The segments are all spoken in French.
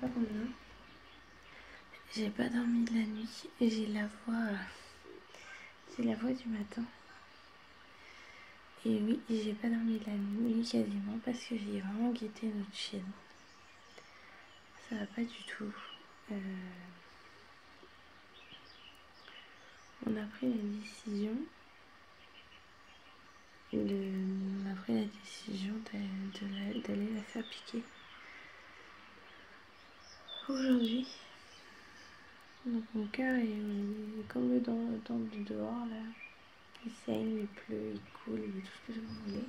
pas combien. J'ai pas dormi de la nuit et j'ai la voix du matin. Et oui, j'ai pas dormi de la nuit quasiment parce que j'ai vraiment guetté notre chienne. Ça va pas du tout. On a pris la décision d'aller la faire piquer aujourd'hui. Donc mon cœur est comme le temps du dehors là. Il saigne, il pleut, il coule, il est tout ce que vous voulez.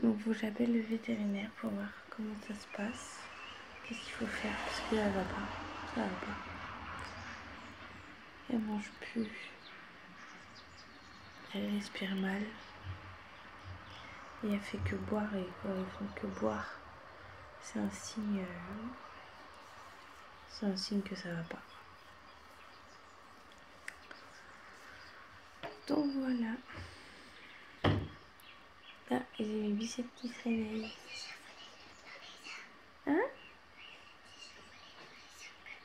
Donc faut que j'appelle le vétérinaire pour voir comment ça se passe. Qu'est-ce qu'il faut faire parce que là elle va pas. Ça va pas. Elle mange plus. Elle respire mal. Et elle fait que boire et quoi, elle fait que boire. C'est un signe que ça va pas. Donc voilà. Ah, j'ai mes biceps qui se réveillent. Hein?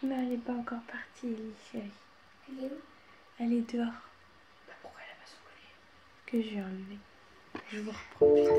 Non, elle n'est pas encore partie, Ellie, chérie. Elle est où? Elle est dehors. Bah, pourquoi elle a pas soulevé? Que je vais enlever. Je vous reprends plus tard.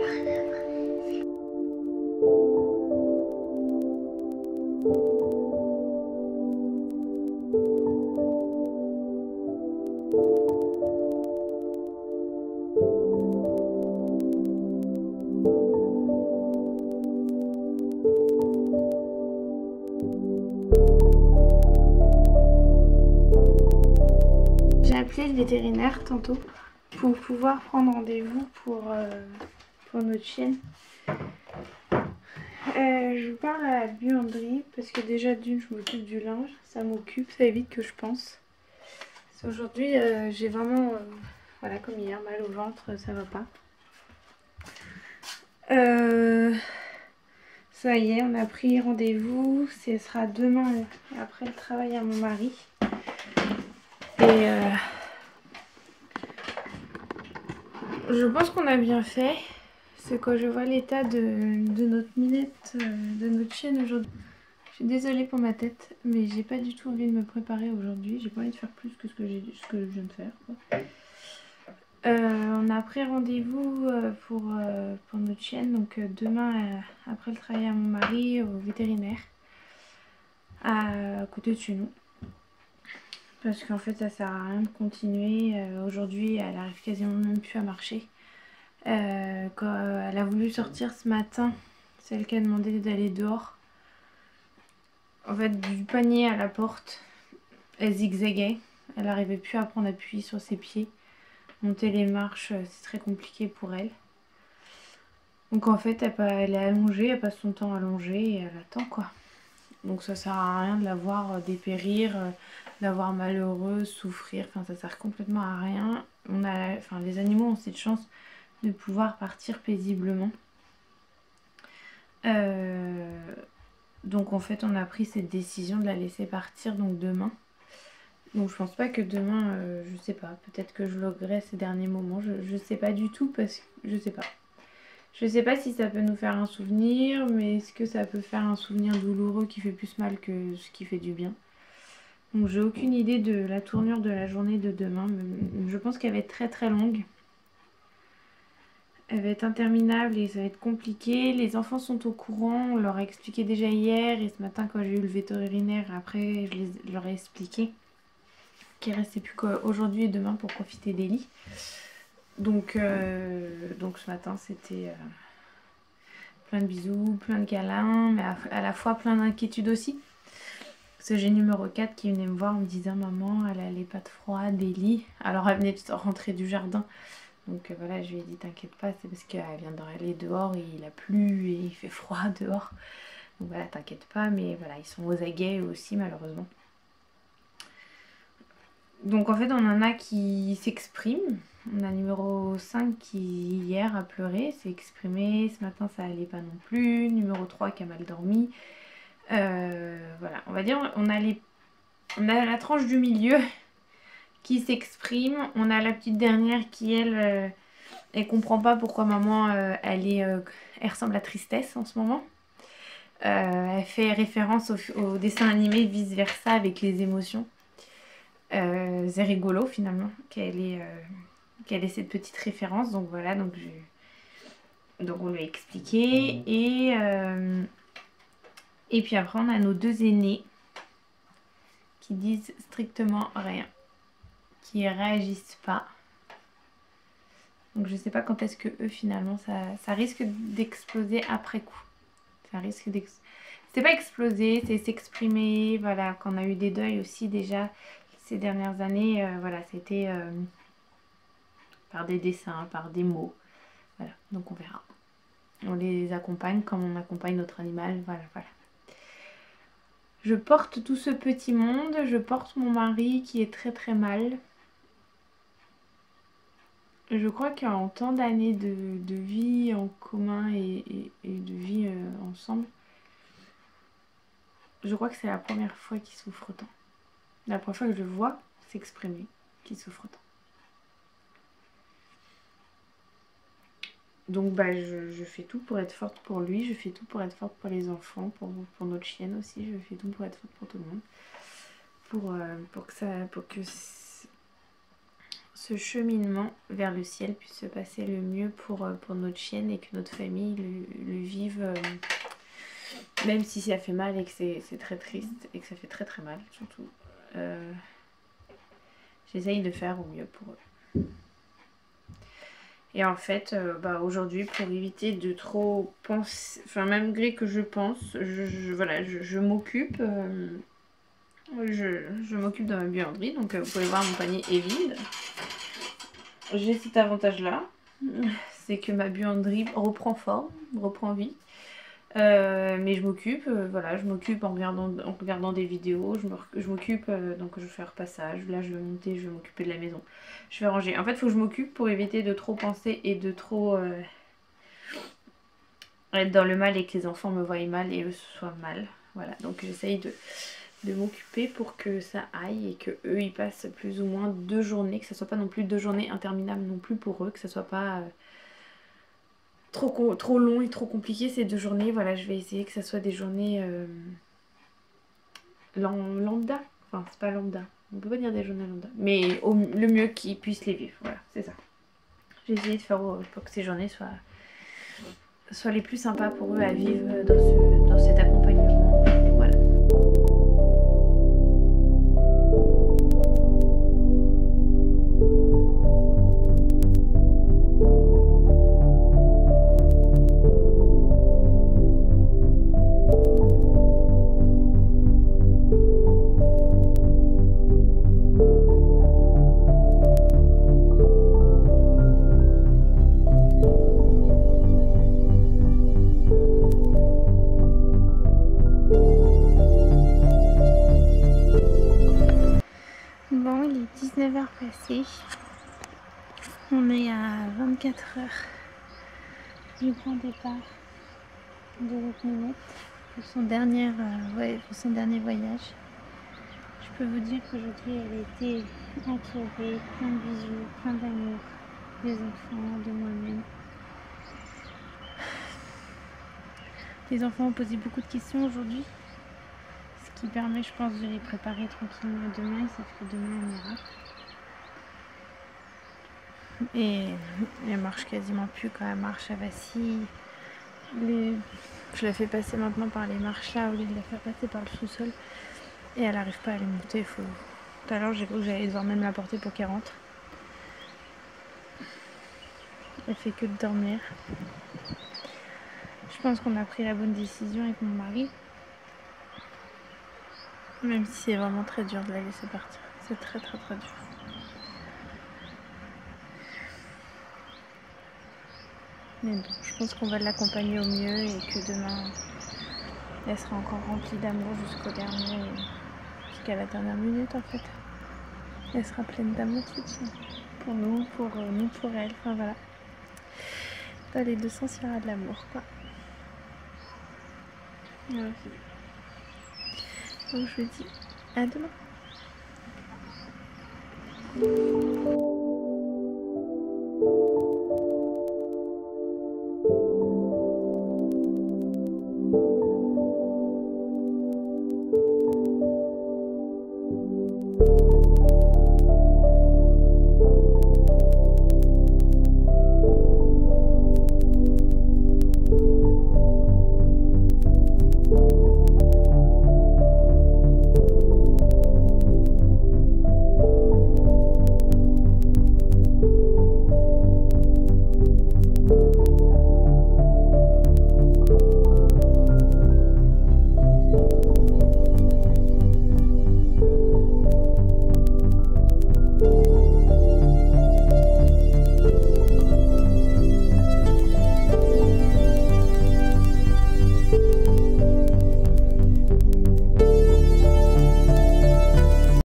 J'ai appelé le vétérinaire tantôt pour pouvoir prendre rendez-vous pour notre chienne. Je parle à la buanderie parce que déjà d'une je m'occupe du linge, ça m'occupe, ça évite que je pense. Aujourd'hui j'ai vraiment, voilà comme hier, mal au ventre, ça va pas. Ça y est, on a pris rendez-vous, ce sera demain après le travail à mon mari. Et je pense qu'on a bien fait. C'est quand je vois l'état de notre minette, de notre chienne aujourd'hui. Je suis désolée pour ma tête, mais j'ai pas du tout envie de me préparer aujourd'hui. J'ai pas envie de faire plus que ce que je viens de faire, quoi. On a pris rendez-vous pour notre chienne, donc demain après le travail à mon mari au vétérinaire à côté de chez nous. Parce qu'en fait ça sert à rien de continuer. Aujourd'hui elle arrive quasiment même plus à marcher. Quand elle a voulu sortir ce matin, celle qui a demandé d'aller dehors, en fait du panier à la porte, elle zigzaguait. Elle n'arrivait plus à prendre appui sur ses pieds. Monter les marches, c'est très compliqué pour elle. Donc en fait elle est allongée, elle passe son temps allongée et elle attend quoi. Donc ça sert à rien de la voir dépérir, de la voir malheureuse, souffrir, enfin ça sert complètement à rien. Les animaux ont cette chance de pouvoir partir paisiblement. Donc en fait on a pris cette décision de la laisser partir donc demain. Donc je pense pas que demain, je sais pas, peut-être que je vloggerai ces derniers moments, je sais pas du tout parce que je sais pas. Je sais pas si ça peut nous faire un souvenir, mais est-ce que ça peut faire un souvenir douloureux qui fait plus mal que ce qui fait du bien. Donc j'ai aucune idée de la tournure de la journée de demain, mais je pense qu'elle va être très très longue. Elle va être interminable et ça va être compliqué. Les enfants sont au courant, on leur a expliqué déjà hier et ce matin quand j'ai eu le vétérinaire, après je leur ai expliqué qu'il ne restait plus qu'aujourd'hui et demain pour profiter d'Ellie. Donc ce matin c'était plein de bisous, plein de câlins, mais à la fois plein d'inquiétudes aussi. Parce que j'ai numéro 4 qui venait me voir en me disant maman elle a les pattes froides, Ellie. Alors elle venait de rentrer du jardin. Donc voilà, je lui ai dit t'inquiète pas, c'est parce qu'elle vient d'aller dehors et il a plu et il fait froid dehors. Donc voilà, t'inquiète pas, mais voilà, ils sont aux aguets eux aussi malheureusement. Donc en fait on en a qui s'expriment. On a numéro 5 qui hier a pleuré, s'est exprimé, ce matin ça allait pas non plus. Numéro 3 qui a mal dormi. Voilà, on va dire on a la tranche du milieu qui s'exprime. On a la petite dernière qui elle comprend pas pourquoi maman elle ressemble à tristesse en ce moment. Elle fait référence au dessin animé vice versa avec les émotions. C'est rigolo finalement qu'elle ait cette petite référence. Donc voilà, donc on lui a expliqué. Et puis après on a nos deux aînés qui disent strictement rien, qui réagissent pas. Donc je sais pas quand est-ce que eux finalement ça risque d'exploser après coup. Ça risque d'exploser. C'est pas exploser, c'est s'exprimer. Voilà, qu'on a eu des deuils aussi déjà ces dernières années. Voilà, c'était par des dessins, par des mots. Voilà, donc on verra. On les accompagne comme on accompagne notre animal. Voilà, voilà. Je porte tout ce petit monde. Je porte mon mari qui est très très mal. Je crois qu'en tant d'années de vie en commun et de vie ensemble, je crois que c'est la première fois qu'il souffre autant. La première fois que je le vois s'exprimer, qu'il souffre autant. Donc bah je fais tout pour être forte pour lui, je fais tout pour être forte pour les enfants, pour notre chienne aussi, je fais tout pour être forte pour tout le monde. Pour que ce cheminement vers le ciel puisse se passer le mieux pour notre chienne et que notre famille le vive, même si ça fait mal et que c'est très triste et que ça fait très très mal surtout. J'essaye de faire au mieux pour eux. Et en fait, aujourd'hui, pour éviter de trop penser, enfin malgré que je pense, je m'occupe. Je m'occupe de ma buanderie, donc vous pouvez voir mon panier est vide. J'ai cet avantage-là, c'est que ma buanderie reprend forme, reprend vie. Mais je m'occupe, je m'occupe en regardant des vidéos, je m'occupe, donc je fais un repassage, là je vais monter, je vais m'occuper de la maison, je vais ranger. En fait, il faut que je m'occupe pour éviter de trop penser et de trop être dans le mal et que les enfants me voient mal et eux soient mal. Voilà, donc j'essaye de m'occuper pour que ça aille et que eux ils passent plus ou moins 2 journées, que ce soit pas non plus 2 journées interminables non plus pour eux, que ce soit pas trop long et trop compliqué ces 2 journées. Voilà, je vais essayer que ça soit des journées lambda. Enfin, c'est pas lambda. On peut pas dire des journées lambda. Mais le mieux qu'ils puissent les vivre. Voilà, c'est ça. J'ai essayé de faire pour que ces journées soient les plus sympas pour eux à vivre dans cet accompagnement. Voilà. Bon, il est 19h passé. On est à 24 heures du grand départ de notre minette pour son dernier voyage. Je peux vous dire qu'aujourd'hui elle a été entourée, plein de bisous, plein d'amour, des enfants, de moi-même. Les enfants ont posé beaucoup de questions aujourd'hui, ce qui permet, je pense, de les préparer tranquillement à demain. Ils savent que demain on ira. Et elle marche quasiment plus quand elle marche, elle vacille. Je la fais passer maintenant par les marches là au lieu de la faire passer par le sous-sol. Et elle n'arrive pas à les monter. Tout à l'heure j'ai cru que j'allais devoir même la porter pour qu'elle rentre. Elle fait que de dormir. Je pense qu'on a pris la bonne décision avec mon mari. Même si c'est vraiment très dur de la laisser partir. C'est très très très dur. Mais bon, je pense qu'on va l'accompagner au mieux et que demain, elle sera encore remplie d'amour jusqu'au dernier, jusqu'à la dernière minute en fait. Elle sera pleine d'amour toute seule. Pour nous, pour elle, enfin voilà. Dans les deux sens, il y aura de l'amour quoi. Voilà, donc je vous dis à demain.